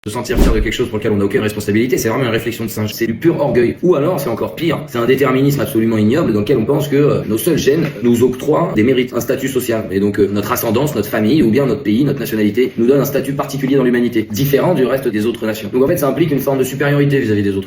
Se sentir fier de quelque chose pour lequel on n'a aucune responsabilité, c'est vraiment une réflexion de singe. C'est du pur orgueil. Ou alors, c'est encore pire, c'est un déterminisme absolument ignoble dans lequel on pense que nos seuls gènes nous octroient des mérites, un statut social. Et donc notre ascendance, notre famille, ou bien notre pays, notre nationalité, nous donne un statut particulier dans l'humanité, différent du reste des autres nations. Donc en fait, ça implique une forme de supériorité vis-à-vis des autres.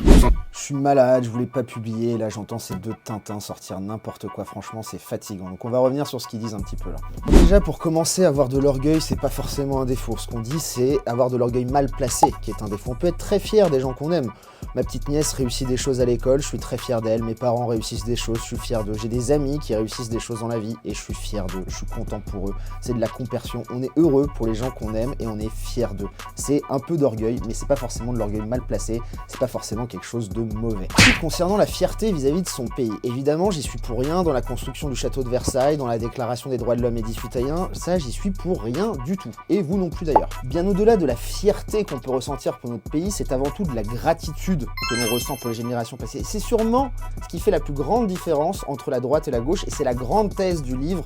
Je suis malade, je voulais pas publier, là j'entends ces deux Tintins sortir n'importe quoi, franchement c'est fatigant. Donc on va revenir sur ce qu'ils disent un petit peu là. Déjà pour commencer, avoir de l'orgueil c'est pas forcément un défaut. Ce qu'on dit c'est avoir de l'orgueil mal placé qui est un défaut. On peut être très fier des gens qu'on aime. Ma petite nièce réussit des choses à l'école, je suis très fier d'elle, mes parents réussissent des choses, je suis fier d'eux. J'ai des amis qui réussissent des choses dans la vie et je suis fier d'eux, je suis content pour eux. C'est de la compersion, on est heureux pour les gens qu'on aime et on est fier d'eux. C'est un peu d'orgueil, mais c'est pas forcément de l'orgueil mal placé, c'est pas forcément quelque chose de mauvais. Concernant la fierté vis-à-vis de son pays, évidemment j'y suis pour rien dans la construction du château de Versailles, dans la déclaration des droits de l'homme et des citoyens, ça j'y suis pour rien du tout, et vous non plus d'ailleurs. Bien au-delà de la fierté qu'on peut ressentir pour notre pays, c'est avant tout de la gratitude que l'on ressent pour les générations passées. C'est sûrement ce qui fait la plus grande différence entre la droite et la gauche, et c'est la grande thèse du livre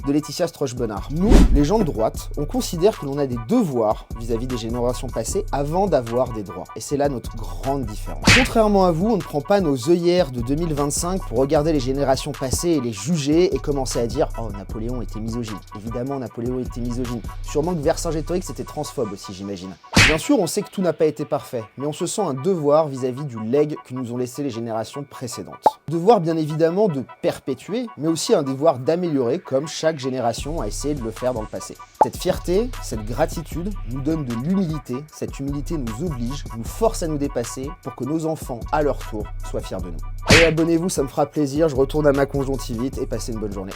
de Laetitia Stroche-Bonnard. Nous, les gens de droite, on considère que l'on a des devoirs vis-à-vis des générations passées avant d'avoir des droits, et c'est là notre grande différence. Contrairement à vous, on ne prend pas nos œillères de 2025 pour regarder les générations passées et les juger et commencer à dire « Oh, Napoléon était misogyne ». Évidemment, Napoléon était misogyne. Sûrement que Vercingétorix était transphobe aussi, j'imagine. Bien sûr, on sait que tout n'a pas été parfait, mais on se sent un devoir vis-à-vis du legs que nous ont laissé les générations précédentes. Devoir bien évidemment de perpétuer, mais aussi un devoir d'améliorer comme chaque génération a essayé de le faire dans le passé. Cette fierté, cette gratitude nous donne de l'humilité, cette humilité nous oblige, nous force à nous dépasser pour que nos enfants, à leur tour, soient fiers de nous. Allez, abonnez-vous, ça me fera plaisir, je retourne à ma conjonctivite et passez une bonne journée.